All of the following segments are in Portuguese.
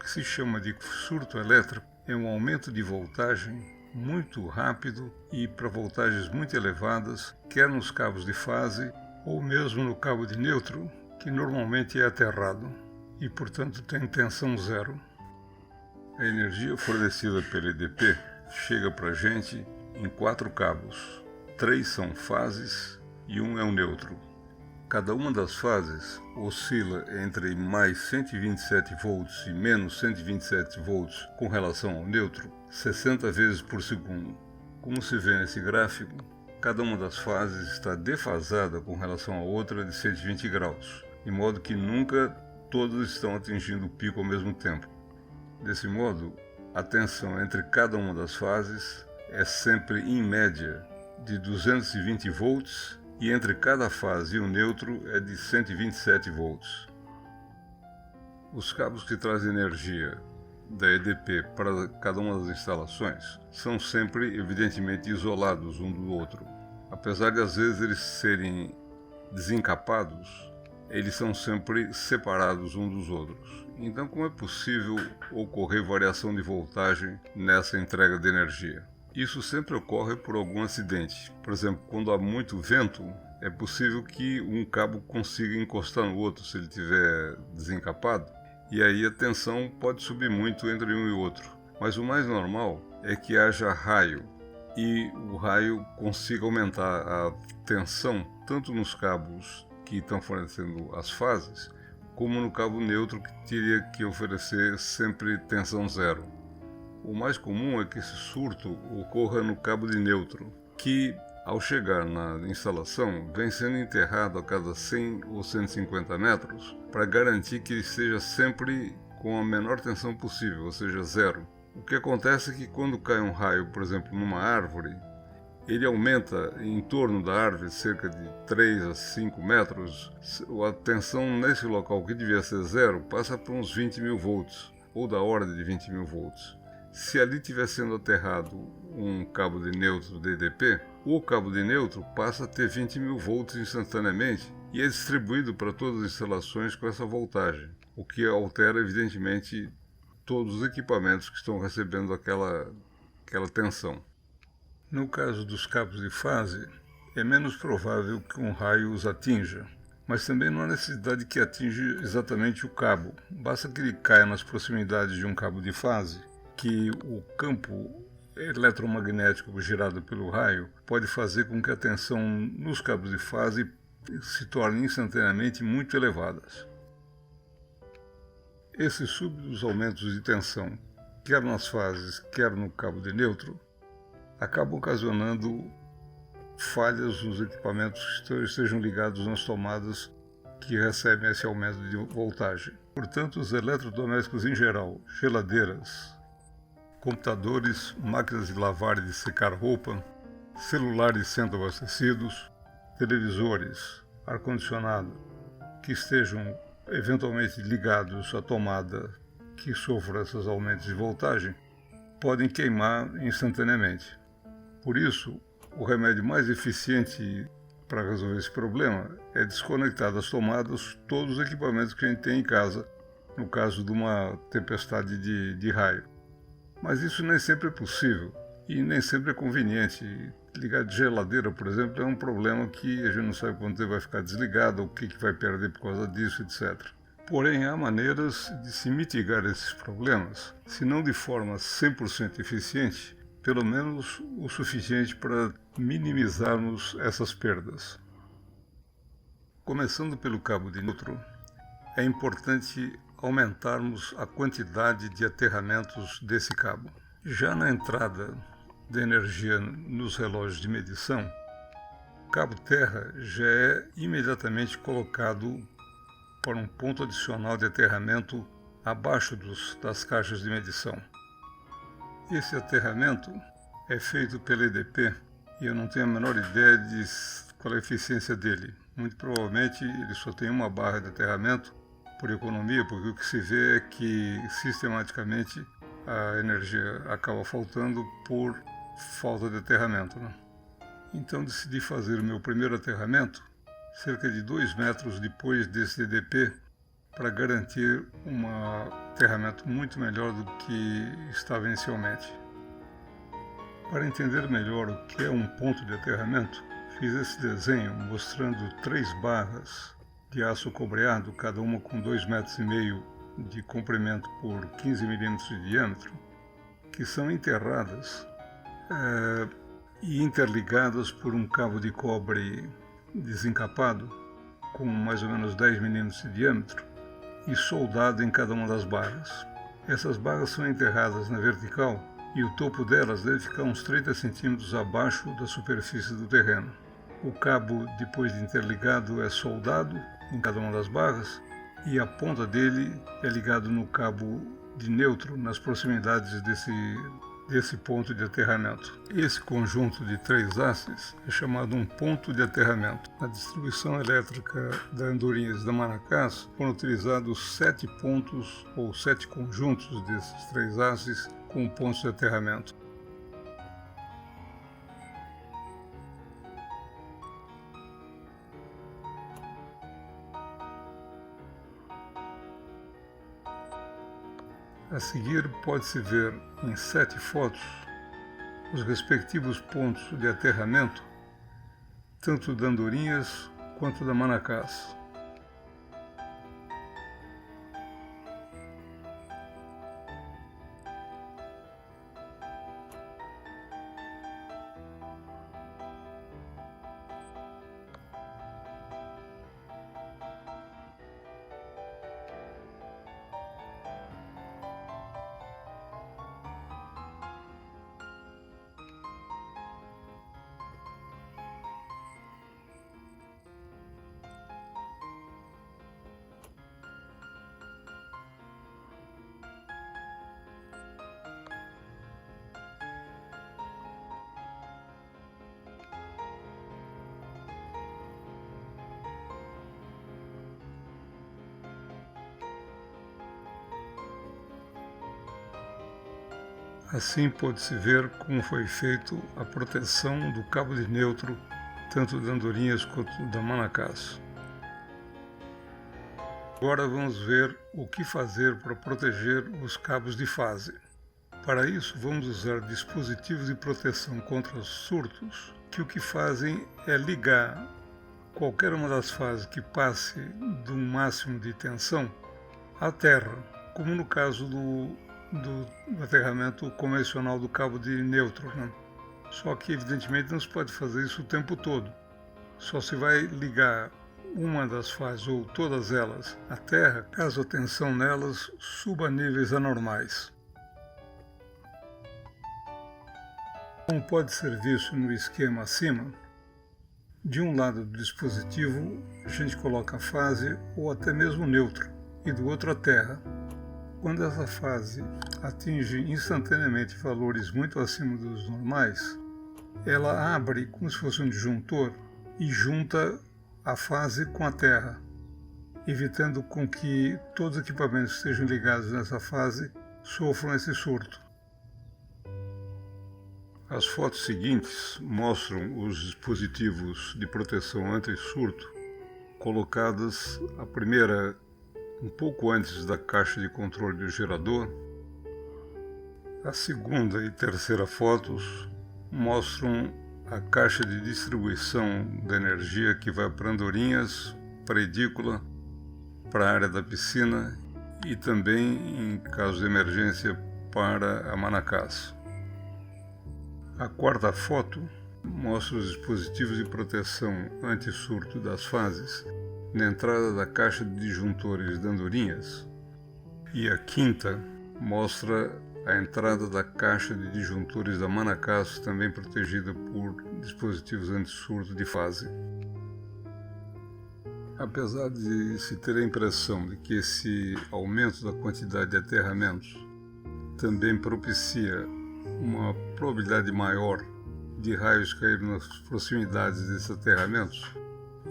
que se chama de surto elétrico é um aumento de voltagem muito rápido e para voltagens muito elevadas, quer nos cabos de fase ou mesmo no cabo de neutro, que normalmente é aterrado e, portanto, tem tensão zero. A energia fornecida pela EDP chega para a gente em 4 cabos. 3 são fases e 1 é um neutro. Cada uma das fases oscila entre mais 127 volts e menos 127 volts com relação ao neutro 60 vezes por segundo. Como se vê nesse gráfico, cada uma das fases está defasada com relação à outra de 120 graus, de modo que nunca todas estão atingindo o pico ao mesmo tempo. Desse modo, a tensão entre cada uma das fases é sempre, em média, de 220 volts e entre cada fase e o neutro é de 127 volts. Os cabos que trazem energia da EDP para cada uma das instalações são sempre, evidentemente, isolados um do outro. Apesar de às vezes eles serem desencapados, eles são sempre separados uns dos outros. Então, como é possível ocorrer variação de voltagem nessa entrega de energia? Isso sempre ocorre por algum acidente. Por exemplo, quando há muito vento, é possível que um cabo consiga encostar no outro se ele estiver desencapado, e aí a tensão pode subir muito entre um e outro. Mas o mais normal é que haja raio, e o raio consiga aumentar a tensão tanto nos cabos que estão fornecendo as fases, como no cabo neutro que teria que oferecer sempre tensão zero. O mais comum é que esse surto ocorra no cabo de neutro, que, ao chegar na instalação, vem sendo enterrado a cada 100 ou 150 metros para garantir que ele esteja sempre com a menor tensão possível, ou seja, zero. O que acontece é que quando cai um raio, por exemplo, numa árvore, ele aumenta em torno da árvore cerca de 3 a 5 metros, a tensão nesse local que devia ser zero passa para uns 20 mil volts, ou da ordem de 20 mil volts. Se ali estiver sendo aterrado um cabo de neutro DDP, o cabo de neutro passa a ter 20 mil volts instantaneamente e é distribuído para todas as instalações com essa voltagem, o que altera evidentemente todos os equipamentos que estão recebendo aquela tensão. No caso dos cabos de fase, é menos provável que um raio os atinja, mas também não há necessidade que atinja exatamente o cabo. Basta que ele caia nas proximidades de um cabo de fase, que o campo eletromagnético gerado pelo raio pode fazer com que a tensão nos cabos de fase se torne instantaneamente muito elevadas. Esses súbitos aumentos de tensão, quer nas fases, quer no cabo de neutro, acabam ocasionando falhas nos equipamentos que estejam ligados nas tomadas que recebem esse aumento de voltagem. Portanto, os eletrodomésticos em geral, geladeiras, computadores, máquinas de lavar e de secar roupa, celulares sendo abastecidos, televisores, ar-condicionado, que estejam eventualmente ligados à tomada que sofra esses aumentos de voltagem, podem queimar instantaneamente. Por isso, o remédio mais eficiente para resolver esse problema é desconectar das tomadas todos os equipamentos que a gente tem em casa, no caso de uma tempestade de raio. Mas isso nem sempre é possível e nem sempre é conveniente. Ligar de geladeira, por exemplo, é um problema que a gente não sabe quando vai ficar desligado, o que vai perder por causa disso, etc. Porém, há maneiras de se mitigar esses problemas, se não de forma 100% eficiente, pelo menos o suficiente para minimizarmos essas perdas. Começando pelo cabo de neutro, é importante aumentarmos a quantidade de aterramentos desse cabo. Já na entrada de energia nos relógios de medição, o cabo terra já é imediatamente colocado para um ponto adicional de aterramento abaixo das caixas de medição. Esse aterramento é feito pela EDP e eu não tenho a menor ideia de qual é a eficiência dele. Muito provavelmente ele só tem uma barra de aterramento por economia, porque o que se vê é que sistematicamente a energia acaba faltando por falta de aterramento, né? Então decidi fazer o meu primeiro aterramento cerca de 2 metros depois desse EDP para garantir um aterramento muito melhor do que estava inicialmente. Para entender melhor o que é um ponto de aterramento, fiz esse desenho mostrando 3 barras de aço cobreado, cada uma com 2,5 metros de comprimento por 15 milímetros de diâmetro, que são enterradas e interligadas por um cabo de cobre desencapado com mais ou menos 10 milímetros de diâmetro e soldado em cada uma das barras. Essas barras são enterradas na vertical e o topo delas deve ficar uns 30 centímetros abaixo da superfície do terreno. O cabo, depois de interligado, é soldado em cada uma das barras e a ponta dele é ligado no cabo de neutro nas proximidades desse ponto de aterramento. Esse conjunto de 3 hastes é chamado um ponto de aterramento. Na distribuição elétrica da Andorinhas e da Manacás foram utilizados 7 pontos ou 7 conjuntos desses 3 hastes com pontos de aterramento. A seguir pode-se ver em 7 fotos os respectivos pontos de aterramento, tanto da Andorinhas quanto da Manacás. Assim pode-se ver como foi feito a proteção do cabo de neutro, tanto da Andorinhas quanto da Manacás. Agora vamos ver o que fazer para proteger os cabos de fase. Para isso, vamos usar dispositivos de proteção contra surtos, que o que fazem é ligar qualquer uma das fases que passe de um máximo de tensão à terra, como no caso do aterramento convencional do cabo de neutro, né? Só que evidentemente não se pode fazer isso o tempo todo. Só se vai ligar uma das fases ou todas elas à terra caso a tensão nelas suba a níveis anormais. Como pode ser visto no esquema acima, de um lado do dispositivo a gente coloca a fase ou até mesmo o neutro e do outro a terra. Quando essa fase atinge instantaneamente valores muito acima dos normais, ela abre como se fosse um disjuntor e junta a fase com a terra, evitando com que todos os equipamentos que estejam ligados nessa fase sofram esse surto. As fotos seguintes mostram os dispositivos de proteção anti-surto colocadas a primeira um pouco antes da caixa de controle do gerador. A segunda e terceira fotos mostram a caixa de distribuição da energia que vai para Andorinhas, para a edícula, para a área da piscina e também, em caso de emergência, para a Manacás. A quarta foto mostra os dispositivos de proteção anti-surto das fases na entrada da caixa de disjuntores de Andorinhas, e a quinta mostra a entrada da caixa de disjuntores da Manacás, também protegida por dispositivos anti-surto de fase. Apesar de se ter a impressão de que esse aumento da quantidade de aterramentos também propicia uma probabilidade maior de raios cair nas proximidades desses aterramentos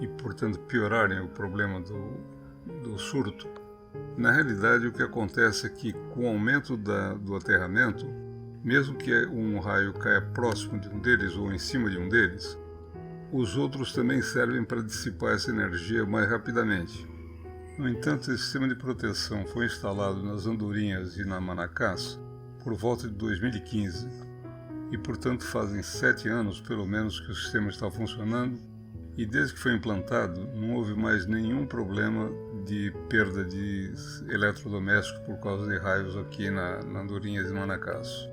e, portanto, piorarem o problema do surto, na realidade o que acontece é que, com o aumento do aterramento, mesmo que um raio caia próximo de um deles ou em cima de um deles, os outros também servem para dissipar essa energia mais rapidamente. No entanto, esse sistema de proteção foi instalado nas andorinhas e na Manacás por volta de 2015 e, portanto, fazem 7 anos, pelo menos, que o sistema está funcionando e desde que foi implantado não houve mais nenhum problema de perda de eletrodoméstico por causa de raios aqui na Andorinhas e Manacás.